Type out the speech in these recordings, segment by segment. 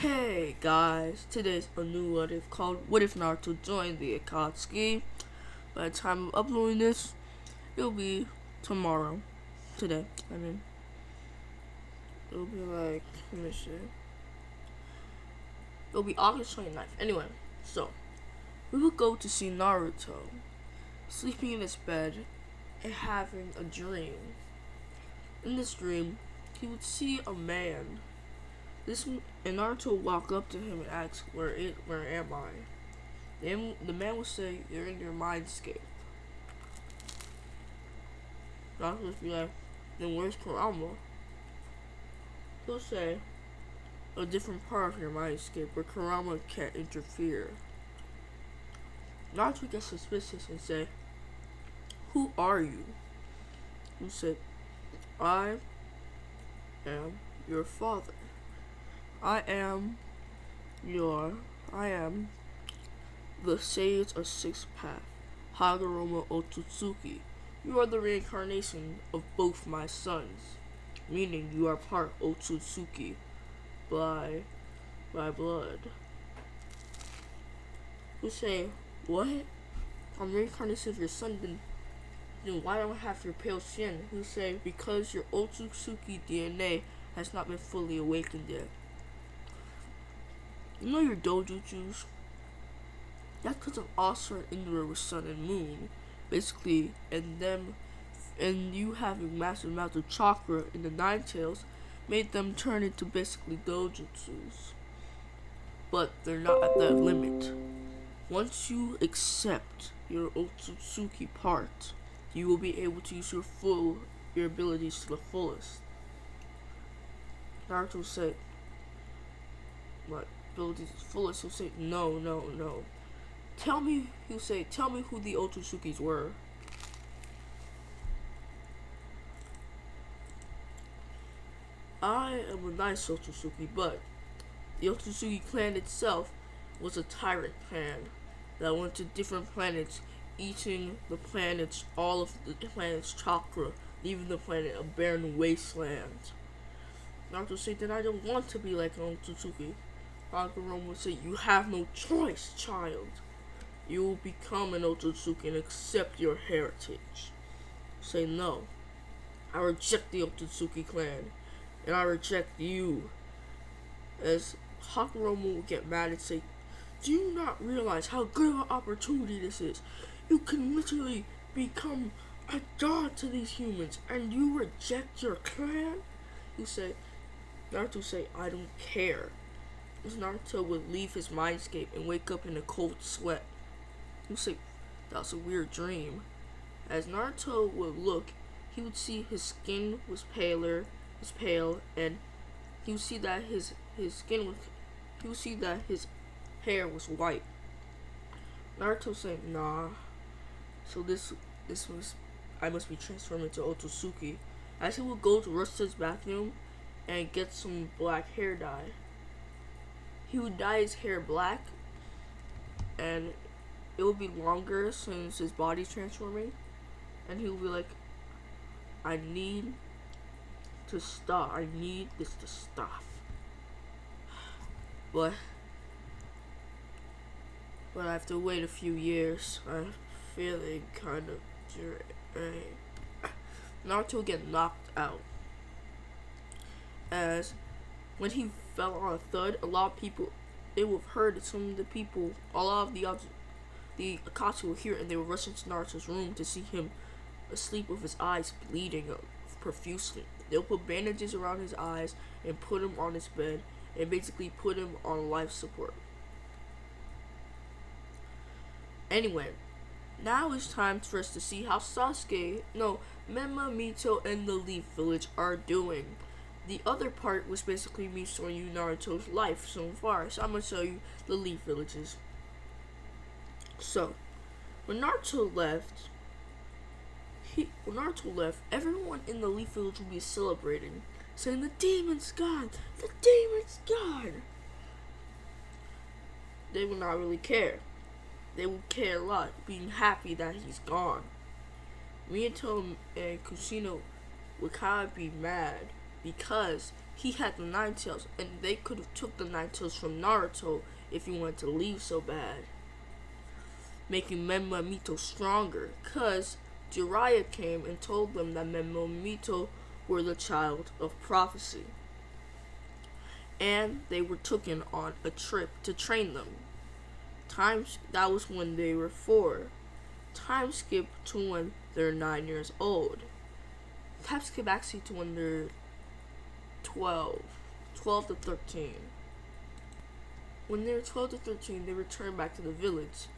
Hey guys, today's a new what if called What If Naruto joined the Akatsuki. By the time of uploading this, it'll be tomorrow. Today, I mean. It'll be let me see. It'll be August 29th. Anyway, so, we will go to see Naruto, sleeping in his bed and having a dream. In this dream, he would see a man. And Naruto would walk up to him and ask, where am I? Then the man would say, you're in your mindscape. Naruto would be like, then where's Kurama? He'll say, a different part of your mindscape where Kurama can't interfere. Naruto gets suspicious and say, who are you? He'll say, I am your father. I am the Sage of Sixth Path, Hagoromo Otsutsuki. You are the reincarnation of both my sons, meaning you are part Otsutsuki by blood. You say, what? I'm reincarnation of your son, then why don't I have your pale skin? You say, because your Otsutsuki DNA has not been fully awakened yet. You know your dojutsus? That's because of Asura and Indra with Sun and Moon, basically, and you having massive amounts of chakra in the Nine Tails made them turn into basically dojutsus. But they're not at that limit. Once you accept your Otsutsuki part, you will be able to use your abilities to the fullest. Naruto will say, what? Abilities to the fullest? He'll say, no. Tell me who the Otsutsukis were. I am a nice Otsutsuki, but the Otsutsuki clan itself was a tyrant clan that went to different planets, eating all of the planet's chakra, leaving the planet a barren wasteland. Naruto said that I don't want to be like an Otsutsuki. Hagoromo would say, you have no choice, child. You will become an Otsutsuki and accept your heritage. Say no. I reject the Otsutsuki clan, and I reject you. As Hagoromo will get mad and say, do you not realize how good of an opportunity this is? You can literally become a god to these humans, and you reject your clan? Naruto say, I don't care. As Naruto would leave his mindscape and wake up in a cold sweat. He'll say, that was a weird dream. As Naruto would look, he would see his skin was pale, and he would see that his hair was white. Naruto said, nah. So I must be transformed into Otsutsuki. As he would go to Rusta's bathroom and get some black hair dye. He would dye his hair black, and it will be longer since his body's transforming, and he will be like, I need this to stop. But I have to wait a few years. I'm feeling kind of drained. Naruto will get knocked out. As when he fell on a thud, a lot of people, they would have heard some of the people, a lot of the Akatsuki will hear it, and they would rush into Naruto's room to see him asleep with his eyes bleeding profusely. They'll put bandages around his eyes and put him on his bed and basically put him on life support. Anyway, now it's time for us to see how Mema, Mito, and the Leaf Village are doing. The other part was basically me showing you Naruto's life so far, so I'm going to show you the Leaf Villages. So, when Naruto left, everyone in the Leaf Village would be celebrating, saying, the demon's gone! The demon's gone! They would not really care. They would care a lot, being happy that he's gone. Mito and Kushino would kind of be mad because he had the Nine Tails, and they could have took the Nine Tails from Naruto if he wanted to leave so bad, making Menma and Mito stronger, cause Jiraiya came and told them that Menma and Mito were the child of prophecy, and they were taken on a trip to train them. That was when they were 4. Time skip to when they're 9 years old. Time skip actually to when they're 12 to 13. When they were 12 to 13, they returned back to the village.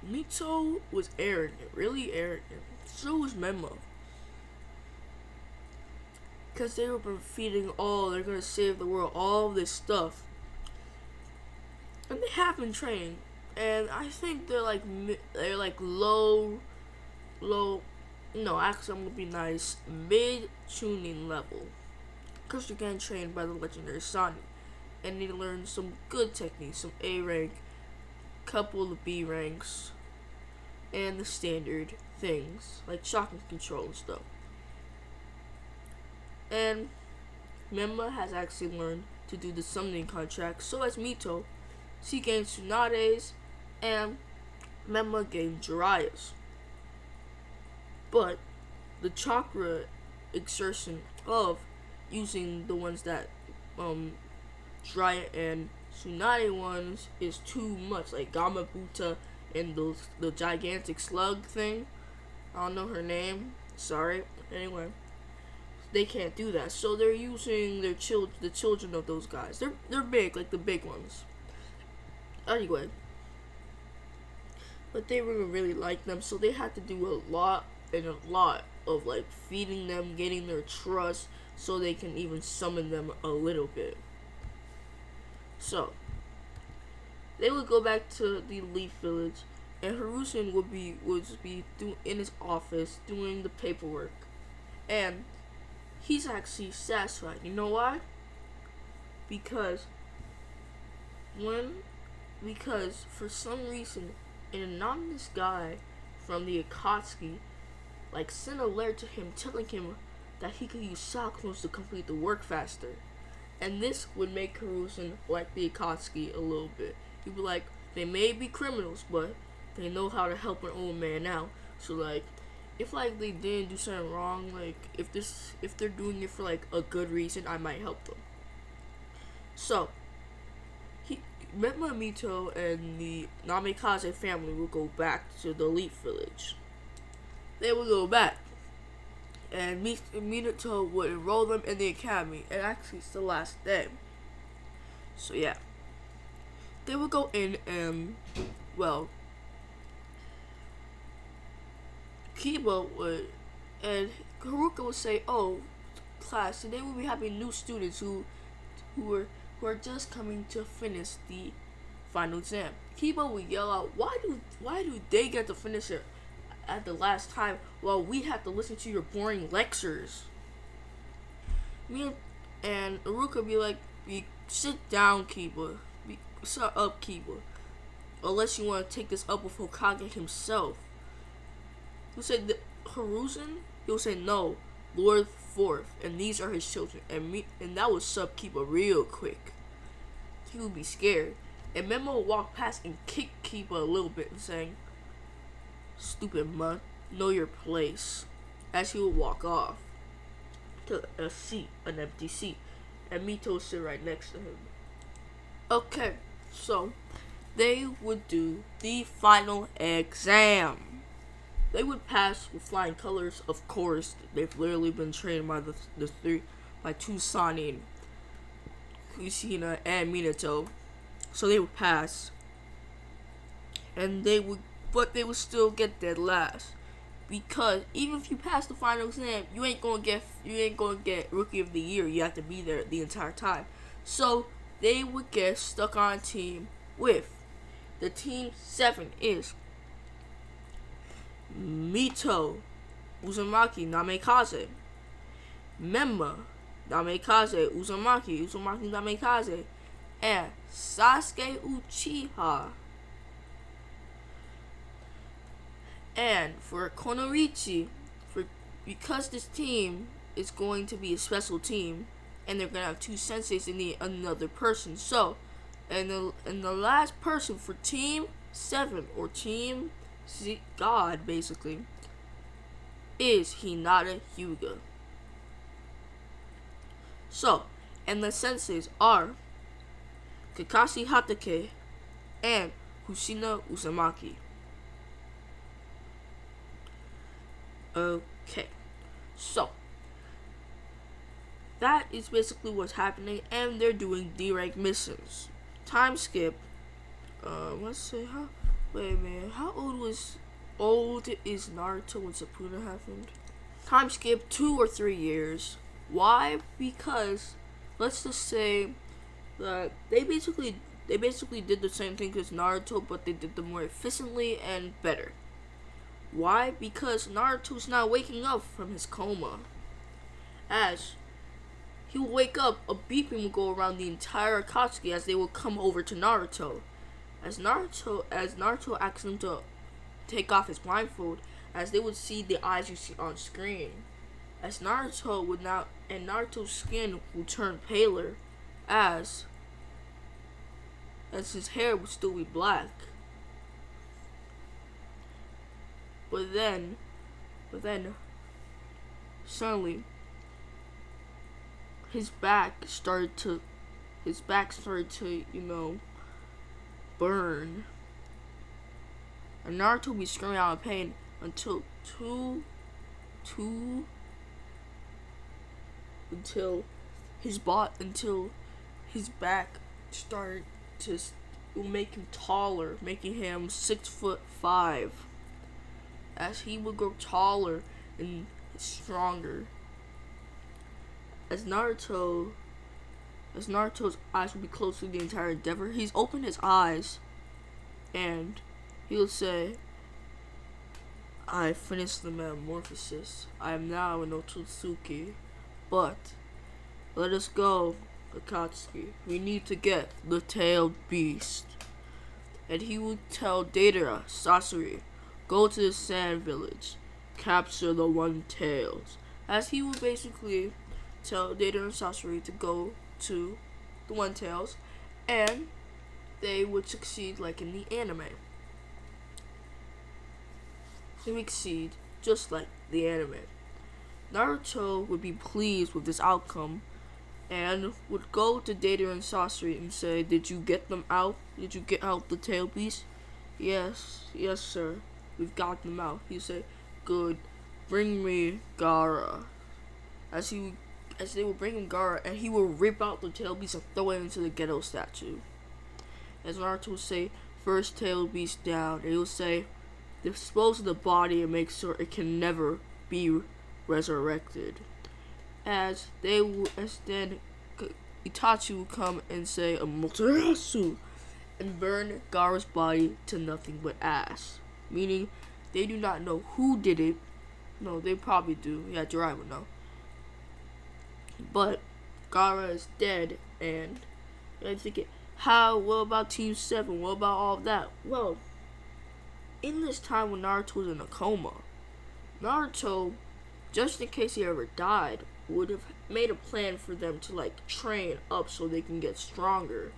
Mito was arrogant, really arrogant. So was Menma. Because they were been feeding they're gonna save the world, all this stuff. And they have been training. And I think they're like low, no, actually I'm gonna be nice, mid-tuning level. Because they're getting trained by the legendary Sonic. And they learn some good techniques, some A rank, couple of B ranks, and the standard things, like shocking control and stuff. And Menma has actually learned to do the summoning contract, so has Mito. She gained Tsunade's, and Menma gained Jiraiya's. But the chakra exertion of using the ones that Jiraiya and Tsunade ones is too much, like Gamabuta and the gigantic slug thing. I don't know her name. Sorry. Anyway, they can't do that, so they're using the children of those guys. They're big, like the big ones. Anyway, but they really like them, so they had to do a lot of like feeding them, getting their trust, so they can even summon them a little bit. So they would go back to the Leaf Village, and Hiruzen would be in his office doing the paperwork, and he's actually satisfied. You know why? Because for some reason, an anonymous guy from the Akatsuki sent a letter to him telling him that he could use cyclones to complete the work faster. And this would make Hiruzen like the Akatsuki a little bit. He'd be like, they may be criminals, but they know how to help an old man out. So if they didn't do something wrong, if they're doing it for a good reason, I might help them. So Menma Mito and the Namikaze family will go back to the Elite Village. They will go back, and Minato would enroll them in the academy, and actually it's the last day. So yeah, they would go in and, Kiba would, and Haruka would say, "Oh, class, today we'll be having new students who are just coming to finish the final exam." Kiba would yell out, "Why do they get to finish it at the last time while we have to listen to your boring lectures?" Me and Haruka would be like, "Sit down, Kiba. Shut up, Kiba. Unless you want to take this up with Hokage himself." He'll say Hiruzen. He'll say no, Lord Fourth, and these are his children. And that would sub Kiba real quick. He would be scared, and Menma would walk past and kick Kiba a little bit and saying, "Stupid mutt, know your place," as he would walk off to an empty seat, and Mito would sit right next to him. Okay, so they would do the final exam. They would pass with flying colors. Of course, they've literally been trained by two Sanin, Kushina, and Minato, so they would pass. And but they would still get dead last, because even if you pass the final exam, you ain't gonna get Rookie of the Year. You have to be there the entire time. So they would get stuck on a team with the team 7 is Mito, Uzumaki, Namikaze, Menma, Namikaze, Uzumaki, Namikaze, and Sasuke Uchiha. And for Konoichi, because this team is going to be a special team, and they're gonna have two senseis and need another person. So, and the last person for Team 7 or Team God basically is Hinata Hyuga. So, and the senseis are Kakashi Hatake and Hoshino Uzumaki. Okay, so that is basically what's happening, and they're doing D-rank missions. Time skip. Let's say how. Wait a minute. How old is Naruto when Shippuden happened? Time skip 2 or 3 years. Why? Because let's just say that they basically did the same thing as Naruto, but they did them more efficiently and better. Why? Because Naruto's not waking up from his coma. As he will wake up, a beeping will go around the entire Akatsuki as they will come over to Naruto. As Naruto asks them to take off his blindfold, as they would see the eyes you see on screen. As Naruto's skin will turn paler, as his hair would still be black. But then, suddenly, his back started to, burn. And Naruto would be screaming out of pain until his back started to make him taller, making him 6'5". As he would grow taller and stronger. As Naruto's eyes would be closed through the entire endeavor, he's opened his eyes and he'll say, "I finished the metamorphosis. I am now an Otsutsuki. But let us go, Akatsuki. We need to get the tailed beast." And he would tell Deidara, Sasori, "Go to the sand village. Capture the One-Tails." As he would basically tell Deidara and Sasori to go to the One-Tails, and they would succeed like in the anime. They would succeed just like the anime. Naruto would be pleased with this outcome and would go to Deidara and Sasori and say, "Did you get them out? Did you get out the tail beast?" Yes, sir. We've got them out." He'd say, "Good. Bring me Gaara." As they would bring him Gaara, and he would rip out the tail beast and throw it into the ghetto statue. As Naruto would say, "First tail beast down." And he would say, "Dispose of the body and make sure it can never be resurrected." Then Itachi would come and say, "Amaterasu," and burn Gaara's body to nothing but ash. Meaning, they do not know who did it. No, they probably do. Yeah, Jiraiya would know. But Gaara is dead, and I'm thinking, what about Team 7? What about all of that? Well, in this time when Naruto was in a coma, Naruto, just in case he ever died, would have made a plan for them to train up so they can get stronger,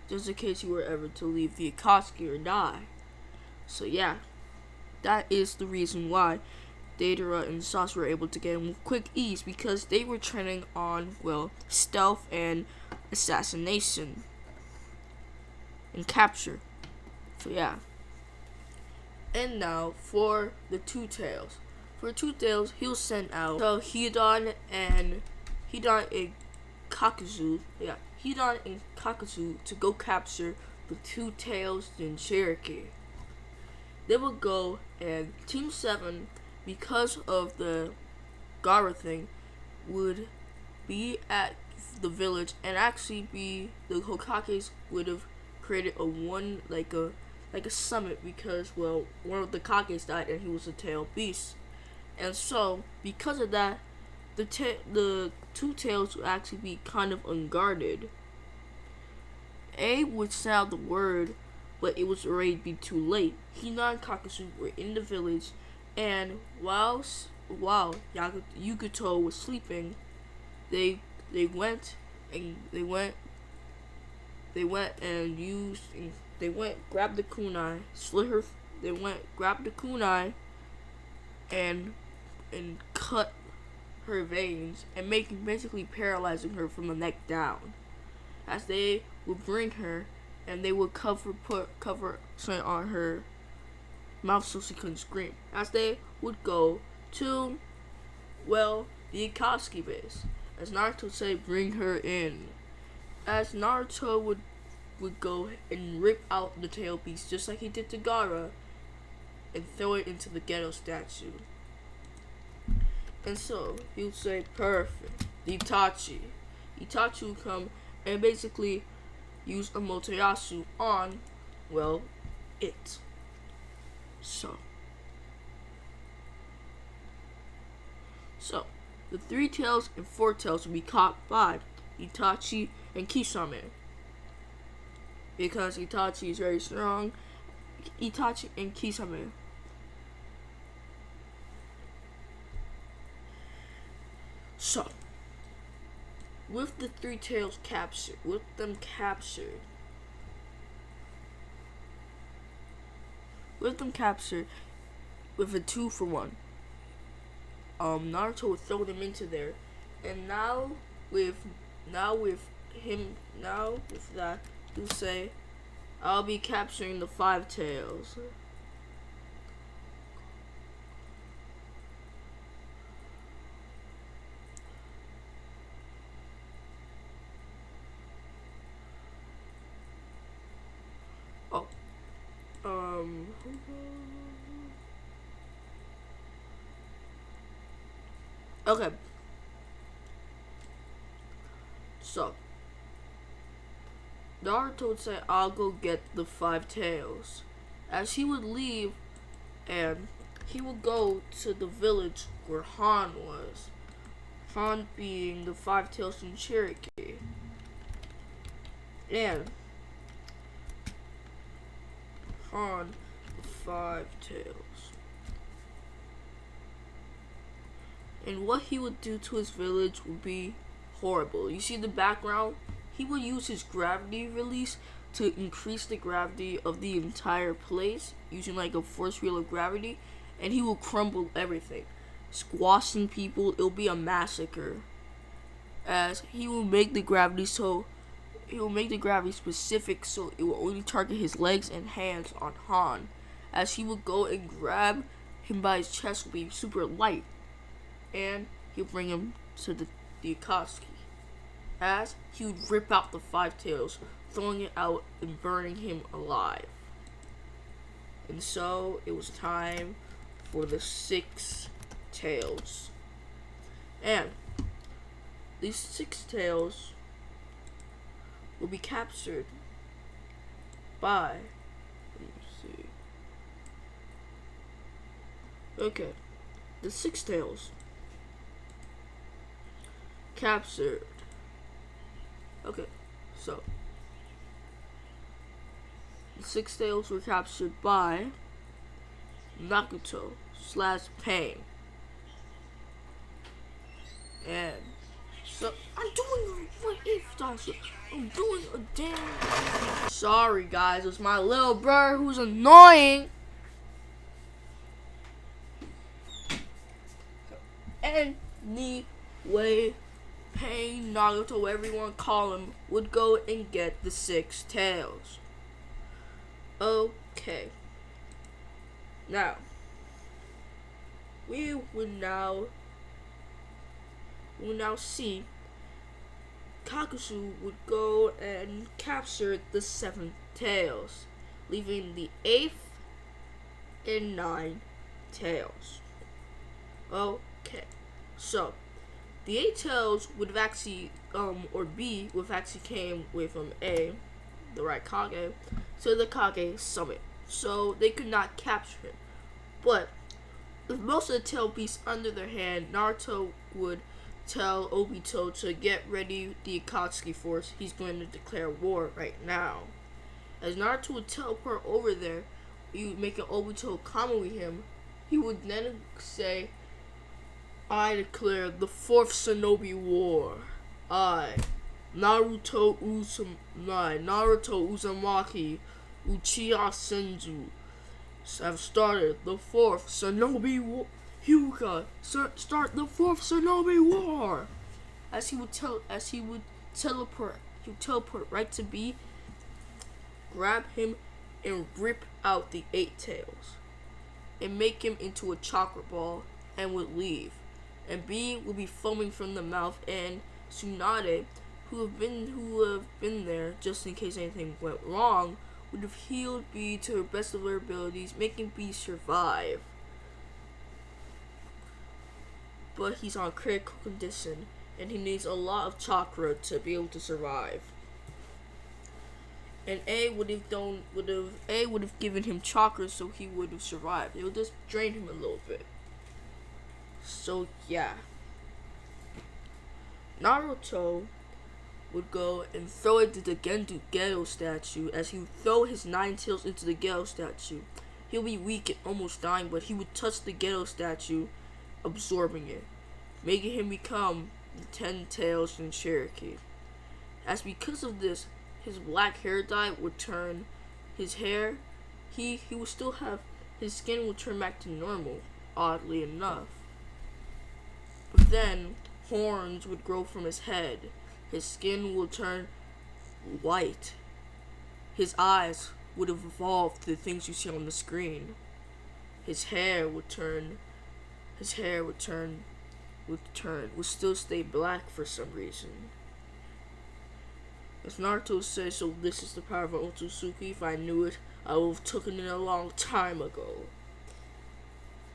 just in case he were ever to leave the Akatsuki or die. So yeah, that is the reason why Deidara and Sasori were able to get him with quick ease, because they were training on, stealth and assassination and capture. So yeah. And now for the Two Tails. For Two Tails, he'll send out Hidan and Kakuzu. Yeah, Hidan and Kakuzu to go capture the Two Tails in Cherokee. They will go, and Team 7, because of the Gaara thing, would be at the village, and actually the Hokages would have created a summit, because one of the Kages died and he was a tail beast. And so because of that, the Two Tails would actually be kind of unguarded. A would sound the word, but it was already be too late. Hina and Kakuzu were in the village, and while Yukato was sleeping, they they went and grabbed the kunai, slit her. They went grabbed the kunai and cut her veins and basically paralyzing her from the neck down. As they would bring her and they would cover something on her mouth so she couldn't scream. As they would go to the Akatsuki base. As Naruto would say, bring her in. As Naruto would go and rip out the tail piece just like he did to Gaara and throw it into the ghetto statue. And so he would say, perfect. Itachi would come and basically use a Motoyasu on, it. So, the 3 tails and 4 tails will be caught by Itachi and Kisame. Because Itachi is very strong, Itachi and Kisame. So, with the 3 tails captured, with a 2-for-1, Naruto would throw them into there, and now with that, he'll say, I'll be capturing the 5 tails. Okay. So, Naruto would say, I'll go get the 5 tails. As he would leave, and he would go to the village where Han was. Han being the 5 tails in Cherokee. And Han, the 5 tails. And what he would do to his village would be horrible. You see the background? He would use his gravity release to increase the gravity of the entire place, using like a force wheel of gravity, and he will crumble everything, squashing people. It'll be a massacre. As he will make the gravity specific, so it will only target his legs and hands on Han. As he would go and grab him by his chest, will be super light, and he'll bring him to the Akatsuki. As he would rip out the 5 tails, throwing it out and burning him alive. And so it was time for the 6 tails. And these 6 tails will be captured by, let me see. Okay, the 6 tails captured. Okay, so the 6 tails were captured by Naruto / Pain. And so I'm doing a damn. Sorry guys, it's my little brother who's annoying. Anyway, Pain, Naruto, everyone call him, would go and get the 6 tails. Okay. Now, we will now see Kakashi would go and capture the 7 tails, leaving the 8th and 9 tails. Okay, so the 8 tails would have actually, or B would have actually came with A, the right Kage, to the Kage summit, so they could not capture him. But with most of the tail beasts under their hand, Naruto would tell Obito to get ready the Akatsuki force. He's going to declare war right now. As Naruto would teleport over there, he would make an Obito comment with him. He would then say, I declare the 4th Shinobi War. I, Naruto Uzumaki Uchiha Senju, have started the fourth Hyuga. Start the fourth Shinobi War. As he would teleport, he would teleport right to B, grab him, and rip out the 8 tails, and make him into a chocolate ball, and would leave. And B would be foaming from the mouth, and Tsunade, who have been there just in case anything went wrong, would have healed B to her best of their abilities, making B survive. But he's on critical condition, and he needs a lot of chakra to be able to survive. And A would have given him chakra so he would have survived. It would just drain him a little bit. So yeah. Naruto would go and throw it to the Gendu Ghetto statue. As he would throw his 9 tails into the Ghetto statue, he'll be weak and almost dying, but he would touch the Ghetto statue, absorbing it, making him become the 10 tails in Cherokee. As because of this, his black hair dye would turn his hair, he would still have, his skin would turn back to normal, oddly enough. But then, horns would grow from his head. His skin would turn white. His eyes would have evolved to the things you see on the screen. His hair would still stay black for some reason. As Naruto says, so this is the power of Otsutsuki. If I knew it, I would have taken it a long time ago.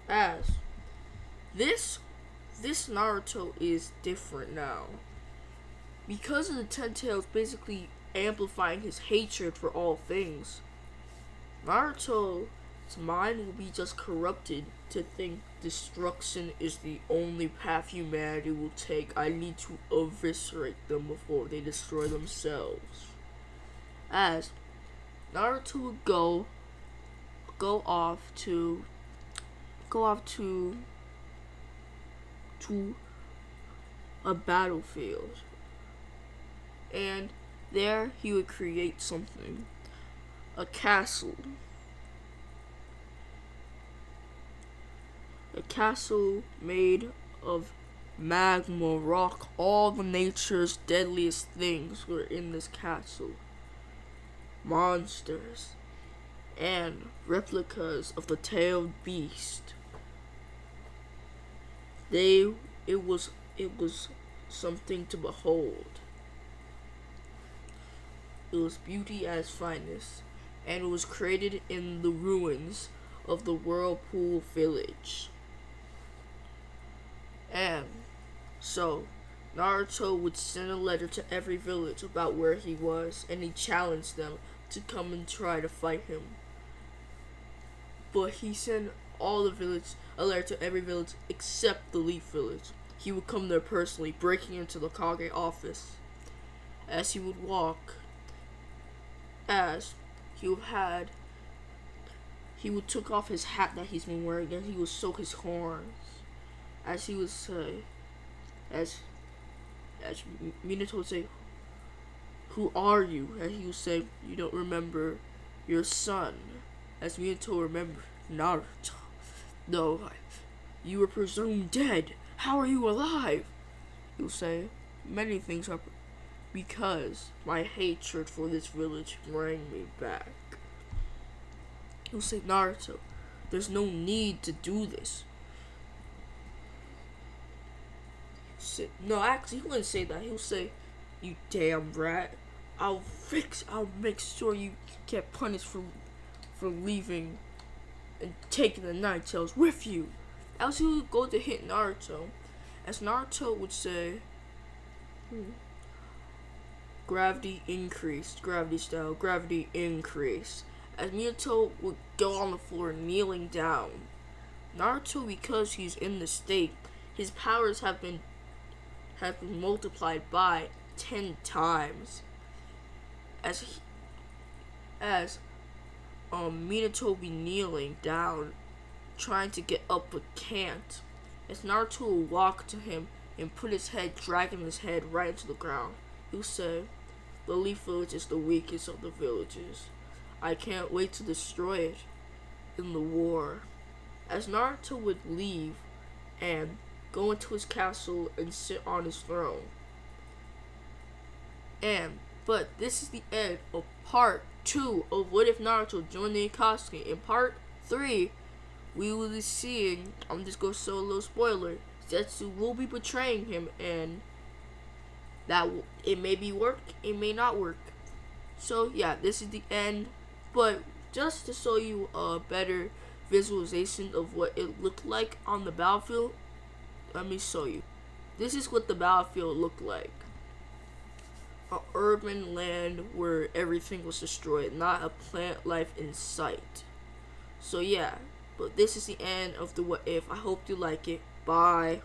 As this Naruto is different now. Because of the 10 tails basically amplifying his hatred for all things, Naruto's mind will be just corrupted to think destruction is the only path humanity will take. I need to eviscerate them before they destroy themselves. As Naruto would go off to a battlefield, and there he would create something, a castle made of magma, rock. All the nature's deadliest things were in this castle. Monsters and replicas of the tailed beast. It was something to behold. It was beauty at its finest, and it was created in the ruins of the Whirlpool Village. And so, Naruto would send a letter to every village about where he was, and he challenged them to come and try to fight him. But he sent a letter to every village except the Leaf Village. He would come there personally, breaking into the Kage office. As he would walk, he would took off his hat that he's been wearing, and he would soak his horns. As he would say, as Minato would say, "Who are you?" And he would say, "You don't remember your son." As Minato remembered, "Naruto. No, you were presumed dead. How are you alive?" He would say, "Many things are because my hatred for this village bring me back." He would say, "Naruto, there's no need to do this." No, actually, he wouldn't say that. He would say, "You damn rat. I'll make sure you get punished for leaving and taking the Nine Tails with you." Else he would go to hit Naruto. As Naruto would say, "Gravity increased, gravity style, gravity increased." As Minato would go on the floor kneeling down. Naruto, because he's in this state, his powers have been multiplied by 10 times. As Minato be kneeling down, trying to get up but can't. As Naruto will walk to him, and put his head, dragging his head right into the ground. He'll say, "The Leaf Village is the weakest of the villages. I can't wait to destroy it in the war." As Naruto would leave and go into his castle and sit on his throne. But this is the end of part 2 of What If Naruto Joined the Akatsuki. In part 3, we will be seeing, I'm just going to show a little spoiler, Zetsu will be betraying him, and it may be work, it may not work. So yeah, this is the end, but just to show you a better visualization of what it looked like on the battlefield, let me show you. This is what the battlefield looked like. An urban land where everything was destroyed, not a plant life in sight. So yeah, but this is the end of the What If. I hope you like it. Bye.